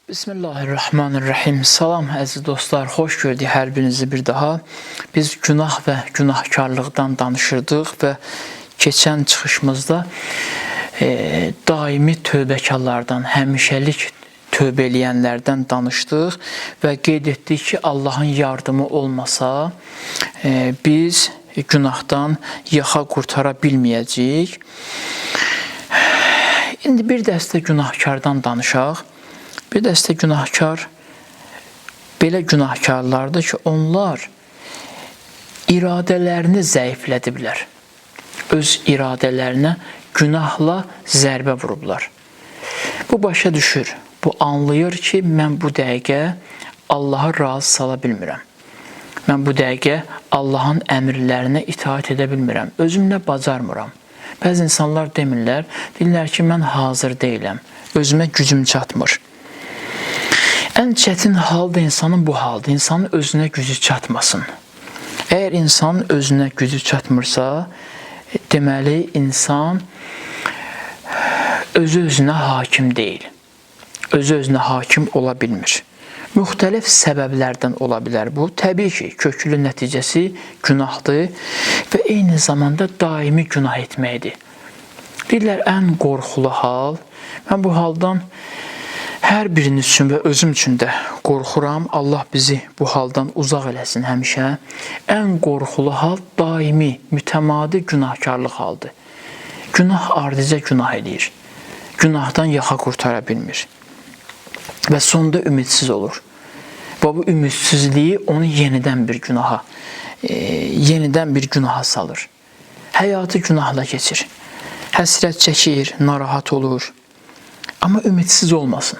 Bismillahirrahmanirrahim. Salam əziz dostlar, xoş gördük hər birinizi bir daha. Biz günah və günahkarlıqdan danışırdıq və keçən çıxışımızda daimi tövbəkarlardan, həmişəlik tövbə eləyənlərdən danışdıq və qeyd etdik ki, Allahın yardımı olmasa biz günahdan yaxa qurtara bilməyəcəyik. İndi bir dəstə günahkardan danışaq. Bir dəstə günahkar belə günahkarlardır ki, onlar iradələrini zəiflədiblər. Öz iradələrinə günahla zərbə vurublar. Bu başa düşür, bu anlayır ki, mən bu dəqiqə Allahı razı sala bilmirəm. Mən bu dəqiqə Allahın əmrlərinə itaat edə bilmirəm. Özümlə bacarmıram. Bəzi insanlar deyirlər ki, mən hazır deyiləm. Özümə gücüm çatmır. Ən çətin hal da insanın bu haldır. İnsanın özünə gücü çatmasın. Əgər insanın özünə gücü çatmırsa, deməli insan özü-özünə hakim deyil. Özü-özünə hakim ola bilmir. Müxtəlif səbəblərdən ola bilər bu. Təbii ki, köklü nəticəsi günahdır və eyni zamanda daimi günah etməkdir. Deyirlər, ən qorxulu hal, mən bu haldan hər biriniz üçün və özüm üçün də qorxuram. Allah bizi bu haldan uzaq eləsin həmişə. Ən qorxulu hal daimi, mütəmadi günahkarlıq haldır. Günah ardicə günah edir. Günahdan yaxa qurtara bilmir. Və sonda ümidsiz olur. Və bu ümidsizliyi onu yenidən bir günaha salır. Həyatı günahla keçir. Həsrət çəkir, narahat olur. Amma ümidsiz olmasın.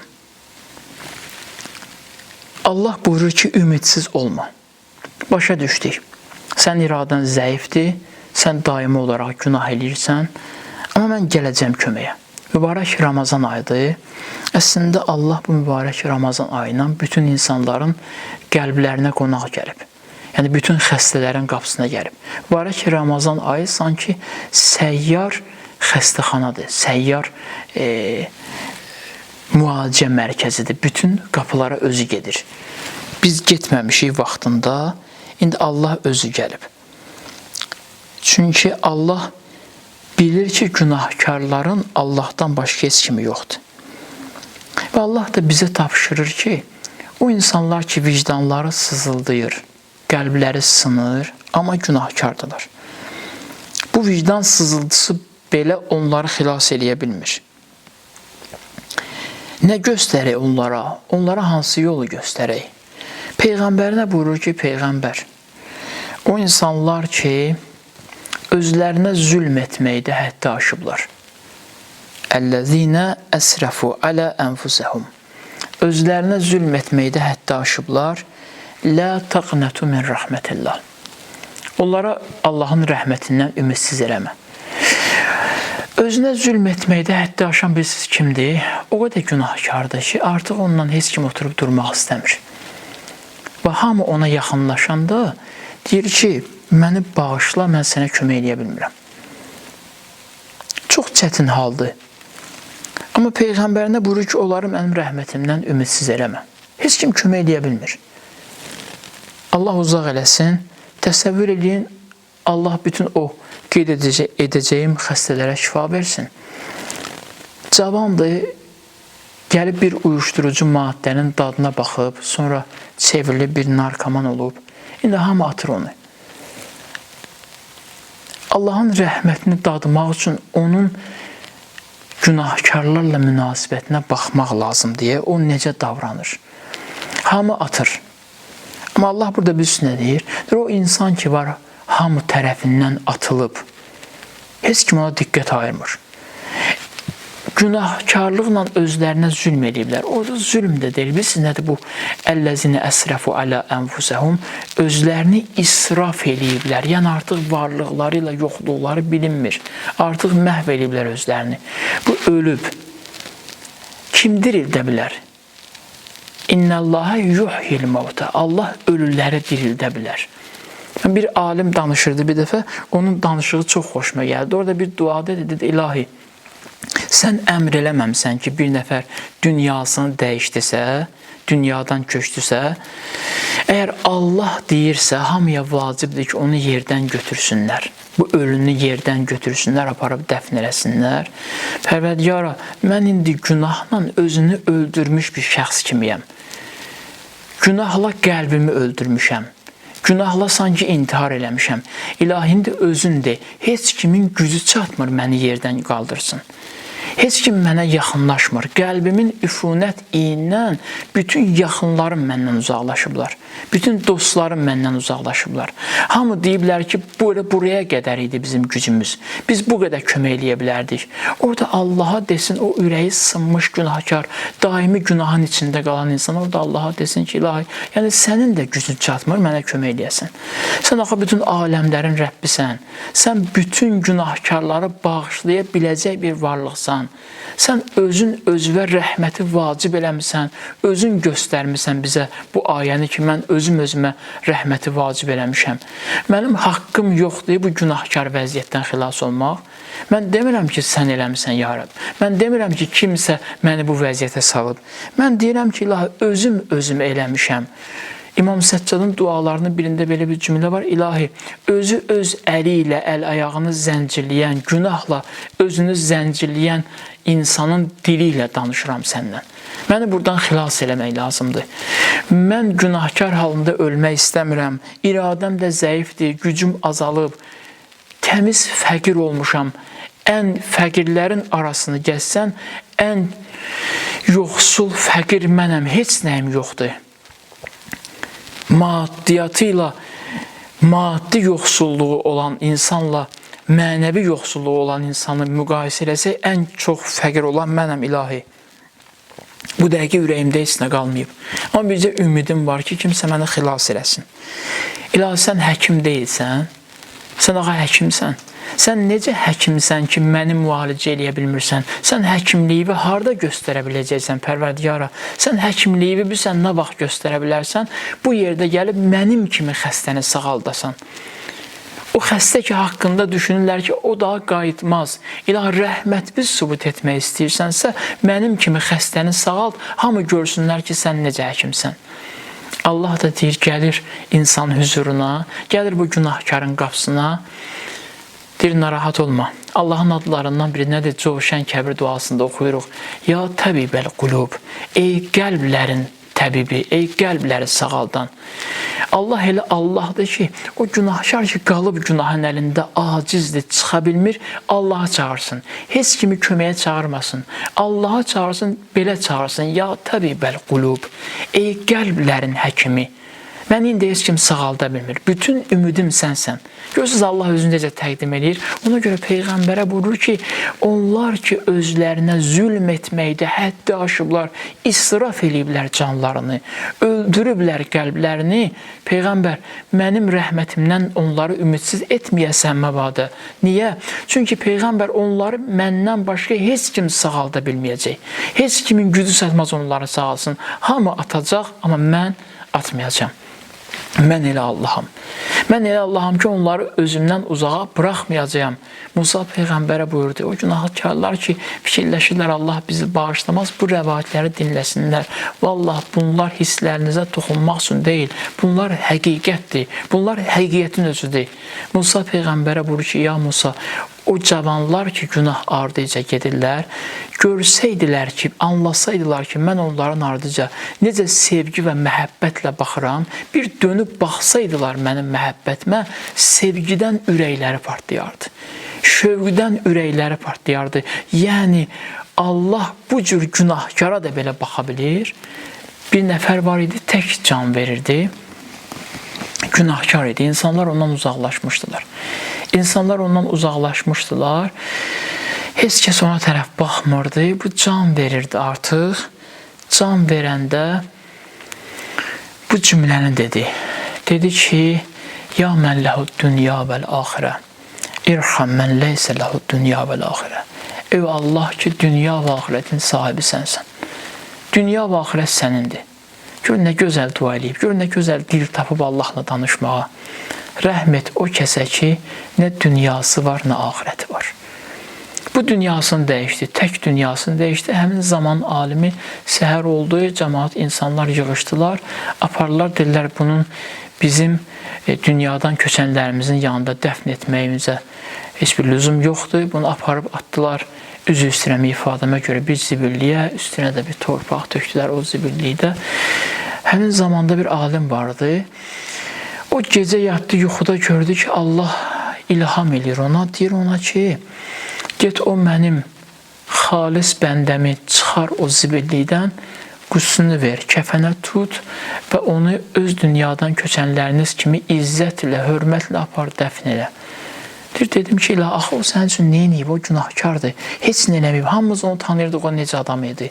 Allah buyurur ki, ümidsiz olma. Başa düşdük. Sən iradən zəifdir, sən daimi olaraq günah edirsən, amma mən gələcəm köməyə. Mübarək Ramazan ayıdır. Əslində Allah bu mübarək Ramazan ayından bütün insanların qəlblərinə qonaq gəlib. Yəni bütün xəstələrin qapısına gəlib. Mübarək Ramazan ayı sanki səyyar xəstəxanadır, səyyar müalicə mərkəzidir. Bütün qapılara özü gedir. Biz getməmişik vaxtında, indi Allah özü gəlib. Çünki Allah bilir ki, günahkarların Allahdan başqa heç kimi yoxdur. Və Allah da bizə tapşırır ki, o insanlar ki, vicdanları sızıldayır, qəlbləri sınır, amma günahkardılar. Bu vicdan sızıltısı belə onları xilas eləyə bilmir. Nə göstərək onlara? Onlara hansı yolu göstərək? Peyğəmbərinə buyurur ki, Peyğəmbər, o insanlar ki, özlərinə zülm etməkdə həddi aşıblar. Əl-ləzīnə əsrəfu alə ənfusəhum. Özlərinə zülm etməkdə həddi aşıblar. Lə təqnətu min rəhmətillah. Onlara Allahın rəhmətindən ümidsiz eləmə. Özünə zülm etməkdə həddi aşan birisiz kimdir? O qədər günahkardır ki, artıq ondan heç kim oturub durmaq istəmir. Və hamı ona yaxınlaşanda deyir ki, məni bağışla, mən sənə kömək eləyə bilmirəm. Çox çətin haldır. Amma Peyğəmbərinə buyurur ki, onları mənim rəhmətimdən ümidsiz eləmə. Heç kim kömək eləyə bilmir. Allah uzaq eləsin. Təsəvvür edin, Allah bütün o qeyd edəcəyim xəstələrə şifa versin. Cavandır, gəlib bir uyuşdurucu maddənin dadına baxıb, sonra çevrilib bir narkoman olub. İndi hamı atır onu. Allahın rəhmətini dadmaq üçün onun günahkarlarla münasibətinə baxmaq lazım deyə o necə davranır. Hamı atır. Amma Allah burada bir üstünə deyir, o insan ki var, hamı tərəfindən atılıb, heç kim ona diqqət ayırmır. Günahkarlıqla özlərinə zülm ediblər. Orada zülm də deyil. Bilirsiniz nədir bu? Əl-ləzinə əsrəfu alə ənfusəhum. Özlərini israf ediblər. Yəni artıq varlıqları ilə yoxluqları bilinmir. Artıq məhv ediblər özlərini. Bu ölüb. Kim dirildə bilər? İnnəlləhə yuhyil mevtə. Allah ölüləri dirildə bilər. Bir alim danışırdı bir dəfə, onun danışığı çox xoşuma gəldi. Orada bir duada dedi, ilahi, sən əmr eləməmsən ki, bir nəfər dünyasını dəyişdirsə, dünyadan köçdüsə, əgər Allah deyirsə, hamıya vacibdir ki, onu yerdən götürsünlər. Bu ölünü yerdən götürsünlər, aparıb dəfn eləsinlər. Pərvərdigara, mən indi günahla özünü öldürmüş bir şəxs kimiyəm. Günahla qəlbimi öldürmüşəm. Günahla sanki intihar eləmişəm. İlahi, indi özün de, heç kimin gücü çatmır məni yerdən qaldırsın. Heç kim mənə yaxınlaşmır. Qəlbimin üfunət iyindən bütün yaxınlarım məndən uzaqlaşıblar. Bütün dostlarım məndən uzaqlaşıblar. Hamı deyiblər ki, buraya qədər idi bizim gücümüz. Biz bu qədər kömək eləyə bilərdik. Orada Allaha desin, o ürəyi sınmış günahkar, daimi günahın içində qalan insan orada Allaha desin ki, ilahi, yəni sənin də gücün çatmır, mənə kömək eləyəsən. Sən axı bütün aləmlərin Rəbbisən. Sən bütün günahkarları bağışlaya biləcək bir varlıqsan. Sən özün özünə rəhməti vacib eləmişsən, özün göstərmişsən bizə bu ayəni ki, mən özüm özümə rəhməti vacib eləmişəm. Mənim haqqım yoxdur bu günahkar vəziyyətdən xilas olmaq. Mən demirəm ki, sən eləmişsən, ya Rəbb. Mən demirəm ki, kimsə məni bu vəziyyətə salıb. Mən deyirəm ki, ilahi, özüm eləmişəm. İmam Səccadın dualarının birində belə bir cümlə var. İlahi, özü öz əli ilə əl-ayağını zəncirləyən, günahla özünü zəncirləyən insanın dili ilə danışıram səndən. Məni buradan xilas eləmək lazımdır. Mən günahkar halında ölmək istəmirəm. İradəm də zəifdir, gücüm azalıb. Təmiz fəqir olmuşam. Ən fəqirlərin arasını gəzsən, ən yoxsul fəqir mənəm. Heç nəyim yoxdur. Maddiyatıyla, maddi yoxsulluğu olan insanla mənəvi yoxsulluğu olan insanı müqayisə eləsək, ən çox fəqir olan mənəm, ilahi. Bu dəqiqə ürəyimdə heç nə qalmayıb. Amma bircə ümidim var ki, kimsə məni xilas eləsin. İlahi, sən həkim deyilsən, sən ağa həkimsən. Sən necə həkimsən ki, məni müalicə eləyə bilmirsən? Sən həkimliyi harada göstərə biləcəksən, Pərvərdigara? Sən həkimliyi bilsən, nə vaxt göstərə bilərsən? Bu yerdə gəlib mənim kimi xəstəni sağaldasan. O xəstə ki, haqqında düşünürlər ki, o daha qayıtmaz. İlahi, rəhmətli sübut etmək istəyirsənsə, mənim kimi xəstəni sağald, hamı görsünlər ki, sən necə həkimsən. Allah da deyir, gəlir insan hüzuruna, gəlir bu günahkarın qapısına, deyir, narahat olma. Allahın adlarından biri nədir? Cövşən kəbir duasında oxuyuruq. Ya təbibəl qulub, ey qəlblərin təbibi, ey qəlbləri sağaldan. Allah elə Allahdır ki, o günahkar ki, qalıb günahın əlində acizdir, çıxa bilmir, Allah'a çağırsın. Heç kimi köməyə çağırmasın. Allah'a çağırsın, belə çağırsın. Ya təbibəl qulub, ey qəlblərin həkimi. Məni indi heç kim sağalda bilmir. Bütün ümidim sənsən. Görürsünüz, Allah özünü necə təqdim edir. Ona görə Peyğəmbərə buyurur ki, onlar ki, özlərinə zülm etməkdə həddi aşıblar, israf eləyiblər canlarını, öldürüblər qəlblərini. Peyğəmbər, mənim rəhmətimdən onları ümidsiz etməyəsən məbadə. Niyə? Çünki Peyğəmbər onları məndən başqa heç kim sağalda bilməyəcək. Heç kimin gücü çatmaz onları sağalsın. Hamı atacaq, amma mən atmayacağam. Mən elə Allaham. Mən elə Allaham ki, onları özümdən uzağa buraxmayacağam. Musa Peyğəmbərə buyurdu, o günahkarlar ki, fikirləşirlər, Allah bizi bağışlamaz, bu rəvayətləri dinləsinlər. Vallah, bunlar hisslərinizə toxunmaq üçün deyil. Bunlar həqiqətdir. Bunlar həqiqətin özüdür. Musa Peyğəmbərə buyurdu ki, ya Musa, o cavanlar ki, günah ardıca gedirlər, görsəydilər ki, anlasaydılar ki, mən onların ardıca necə sevgi və məhəbbətlə baxıram, bir dönüb baxsaydılar mənim məhəbbətimə, sevgidən ürəkləri partlayardı. Şövqdən ürəkləri partlayardı. Yəni, Allah bu cür günahkara da belə baxa bilir. Bir nəfər var idi, tək can verirdi. Günahkar idi. İnsanlar ondan uzaqlaşmışdılar. İnsanlar ondan uzaqlaşmışdılar. Heç kəs ona tərəf baxmırdı. Bu can verirdi artıq. Can verəndə bu cümləni dedi. Dedi ki, ya mən ləhud dünya vəl-axirə, irham mən leysə ləhud dünya vəl-axirə. Ey Allah ki, dünya və axirətin sahibi sənsən. Dünya və axirət sənindir. Gör nə gözəl dua eləyib, gör nə gözəl dil tapıb Allahla danışmağa. Rəhm et o kəsə ki, nə dünyası var, nə axirəti var. Bu dünyasını dəyişdi, tək dünyasını dəyişdi. Həmin zaman alimi səhər oldu, cəmaat, insanlar yığışdılar, apardılar, dedilər bunun bizim dünyadan köçənlərimizin yanında dəfn etməyimizə heç bir lüzum yoxdur. Bunu aparıb atdılar. Üzü üstünə ifadəmə görə bir zibilliyə, üstünə də bir torpaq tökdülər o zibillikdə. Həmin zamanda bir alim vardı. O gecə yatdı, yuxuda gördü ki, Allah ilham edir ona, deyir ona ki, get o mənim xalis bəndəmi çıxar o zibillikdən, qusunu ver, kəfənə tut və onu öz dünyadan köçənləriniz kimi izzətlə, hörmətlə apar, dəfn elə. Dedim ki, axı o sənin üçün neyiniyib, o günahkardır, heç nə eləməyib, hamımız onu tanıyırdıq, o necə adam idi,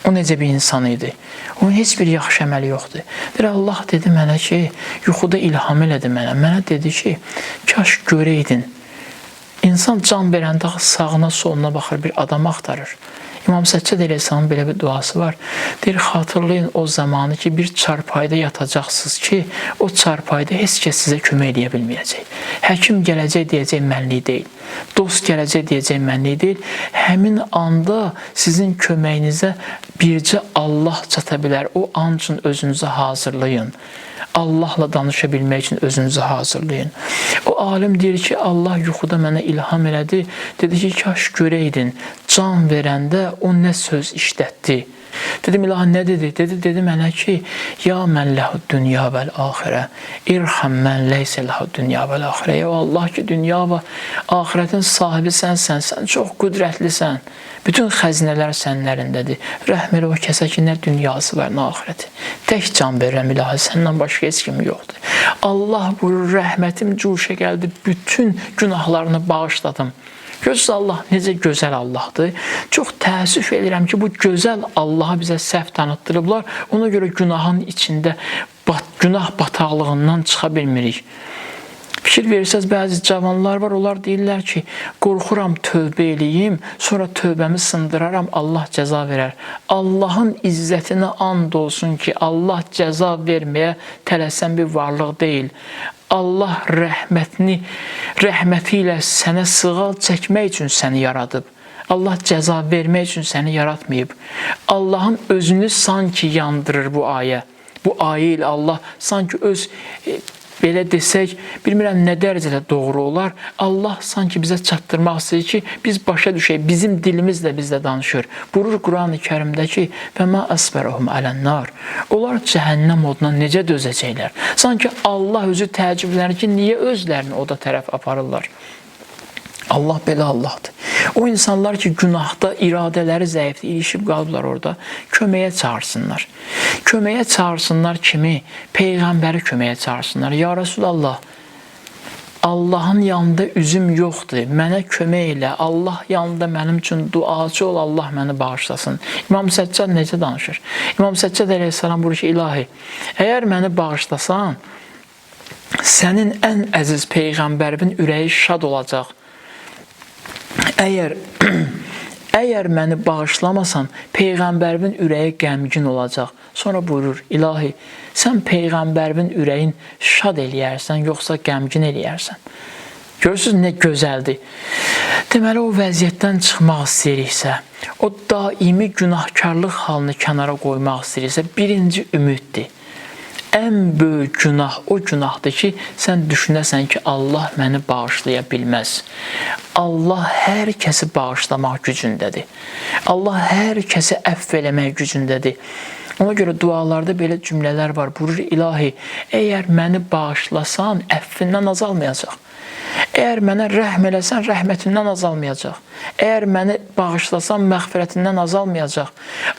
o necə bir insan idi, onun heç bir yaxşı əməli yoxdur. Allah dedi mənə ki, yuxuda ilham elədi mənə dedi ki, kaş görəydin, insan can verəndə sağına soluna baxır, bir adam axtarır. İmam Səccad əleyhissalamın belə bir duası var. Deyir, xatırlayın o zamanı ki, bir çarpayda yatacaqsınız ki, o çarpayda heç kəs sizə kömək edə bilməyəcək. Həkim gələcək deyəcək mənlik deyil. Dost gələcək deyəcək mənlik deyil. Həmin anda sizin köməyinizə bircə Allah çata bilər. O an üçün özünüzü hazırlayın. Allahla danışa bilmək üçün özünüzü hazırlayın. O alim deyir ki, Allah yuxuda mənə ilham elədi. Dedi ki, kaş görəydin, can verəndə o nə söz işlətdi. Dedim, ilahi nə dedi? Dedi mənə ki, ya mən ləhu dünya vəl axirə, irham mən leysə ləhu dünya vəl axirə. Ya Allah ki, dünya və axirətin sahibi sənsən, sən çox qüdrətlisən. Bütün xəzinələr sənlərindədir. Rəhm elə o kəsə ki, nə dünyası var, nə axirəti. Tək can verirəm ilahi, səndən başqa heç kim yoxdur. Allah buyurur, rəhmətim cuşa gəldi, bütün günahlarını bağışladım. Görürsünüz, Allah necə gözəl Allahdır. Çox təəssüf edirəm ki, bu gözəl Allah'a bizə səhv tanıtdırıblar. Ona görə günahın içində, günah bataqlığından çıxa bilmirik. Fikir verirsəz, bəzi cavanlar var, onlar deyirlər ki, qorxuram tövbə eləyim, sonra tövbəmi sındıraram, Allah cəza verər. Allahın izzətinə and olsun ki, Allah cəza verməyə tələsən bir varlıq deyil. Allah rəhməti ilə sənə sığal çəkmək üçün səni yaradıb. Allah cəza vermək üçün səni yaratmayıb. Allahın özünü sanki yandırır bu ayə. Bu ayə ilə Allah sanki öz, belə desək, bilmirəm nə dərəcədə doğru olar. Allah sanki bizə çatdırmaq istəyir ki, biz başa düşək, bizim dilimizlə bizlə danışır. Buyurur Quran-ı Kərimdə ki, فَمَا أَصْبَرَهُمْ عَلَى النَّارِ Onlar cəhənnəm oduna necə dözəcəklər? Sanki Allah özü təəccüblənir ki, niyə özlərini oda tərəf aparırlar? Allah belə Allahdır. O insanlar ki, günahda iradələri zəifdir, ilişib qalıblar orada, köməyə çağırsınlar. Köməyə çağırsınlar kimi? Peyğəmbəri köməyə çağırsınlar. Ya Rasulallah, Allahın yanında üzüm yoxdur, mənə kömək elə, Allah yanında mənim üçün duacı ol, Allah məni bağışlasın. İmam Səccad necə danışır? İmam Səccad əleyhissalam buyurur ki, ilahi, əgər məni bağışlasan, sənin ən əziz Peyğəmbərimin ürəyi şad olacaq. Əgər məni bağışlamasan, Peyğəmbərimin ürəyi qəmgin olacaq. Sonra buyurur, ilahi, sən Peyğəmbərimin ürəyin şad eləyərsən, yoxsa qəmgin eləyərsən. Görürsünüz, nə gözəldir. Deməli, o vəziyyətdən çıxmaq istəyiriksə, o daimi günahkarlıq halını kənara qoymaq istəyiriksə, birinci ümiddir. Ən böyük günah o günahdır ki, sən düşünəsən ki, Allah məni bağışlaya bilməz. Allah hər kəsi bağışlamaq gücündədir. Allah hər kəsi əfv eləmək gücündədir. Ona görə dualarda belə cümlələr var. Buyurur, ilahi, əgər məni bağışlasan, əfvindən azalmayacaq. Əgər mənə rəhm eləsən, rəhmətindən azalmayacaq. Əgər məni bağışlasan, məğfirətindən azalmayacaq.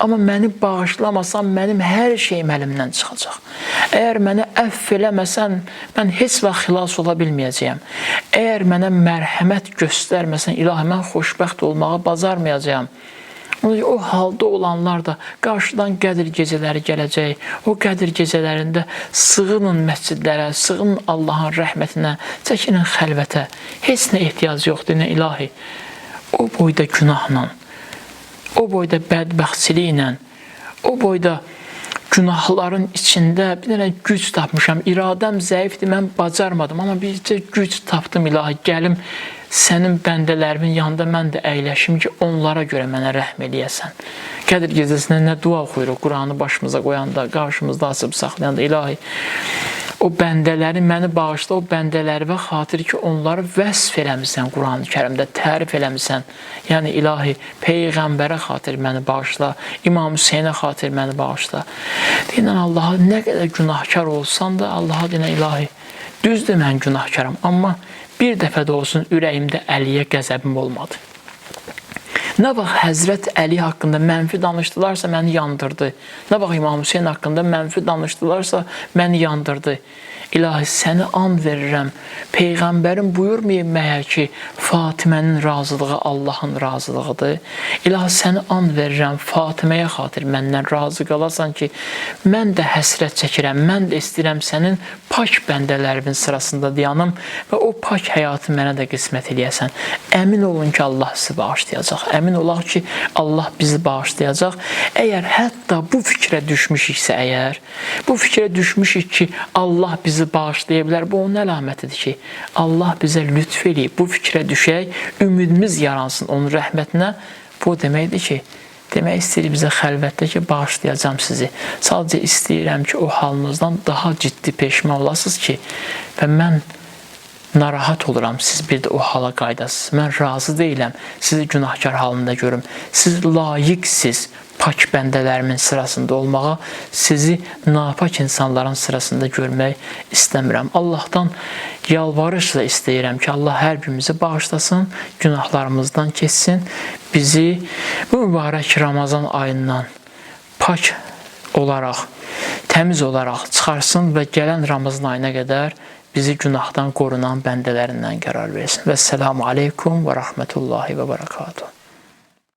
Amma məni bağışlamasan, mənim hər şeyim əlimdən çıxacaq. Əgər mənə əfv eləməsən, mən heç vaxt xilas ola bilməyəcəyəm. Əgər mənə mərhəmət göstərməsən, ilahi, mən xoşbəxt olmağa bacarmayacağam. O halda olanlar da qarşıdan Qədir gecələri gələcək. O Qədir gecələrində sığının məscidlərə, sığının Allahın rəhmətinə, çəkinin xəlvətə. Heç nə ehtiyac yoxdur, nə ilahi. O boyda günahla, o boyda bədbəxtçiliklə, o boyda günahların içində bir dənə güc tapmışam. İradəm zəifdir, mən bacarmadım, amma bircə güc tapdım ilahi. Gəlim sənin bəndələrimin yanında mən də əyləşim ki, onlara görə mənə rəhm eləyəsən. Qədir gecəsində nə dua oxuyuruq, Quranı başımıza qoyanda, qarşımızda açıb saxlayanda, ilahi, o bəndələri məni bağışla, o bəndələri və xatir ki, onları vəsf eləmisən Quran-ı Kərimdə, tərif eləmisən. Yəni, ilahi, Peyğəmbərə xatir məni bağışla, İmam Hüseynə xatir məni bağışla. Deyinən, Allaha nə qədər günahkar olsan da, Allaha deyinən, ilahi, düzdür mən günahkaram, amma bir dəfə də olsun ürəyimdə Əliyə qəzəbim olmadı. Nə vaxt Həzrət Əli haqqında mənfi danışdılarsa, məni yandırdı. Nə vaxt İmam Hüseyin haqqında mənfi danışdılarsa, məni yandırdı. İlahi, səni and verirəm. Peyğəmbərin buyurmayıb məyər ki, Fatimənin razılığı Allahın razılığıdır. İlahi, səni and verirəm. Fatiməyə xatir məndən razı qalasan ki, mən də həsrət çəkirəm. Mən də istəyirəm sənin pak bəndələrimin sırasında dayanım və o pak həyatı mənə də qismət eləyəsən. Əmin olun ki, Allah sizi bağışlayacaq. Əmin olaq ki, Allah bizi bağışlayacaq. Əgər hətta bu fikrə düşmüşüksə, bu fikrə düşmüşük ki, Allah bizi bağışlaya bilər. Bu onun əlamətidir ki, Allah bizə lütf eləyib. Bu fikrə düşək, ümidimiz yaransın onun rəhmətinə. Bu deməkdir ki, demək istəyir bizə xəlvətdə ki, bağışlayacam sizi. Sadəcə istəyirəm ki, o halınızdan daha ciddi peşman olasınız ki, və mən narahat oluram, siz bir də o hala qaydasınız. Mən razı deyiləm, sizi günahkar halında görüm. Siz layiqsiz pak bəndələrimin sırasında olmağa, sizi napak insanların sırasında görmək istəmirəm. Allahdan yalvarışla istəyirəm ki, Allah hər birimizi bağışlasın, günahlarımızdan keçsin, bizi bu mübarək Ramazan ayından pak olaraq, təmiz olaraq çıxarsın və gələn Ramazan ayına qədər bizi günahdan qorunan bəndələrindən qərar versin. Vəsselamu aleykum və rəhmətullahi və bərəkatuhu.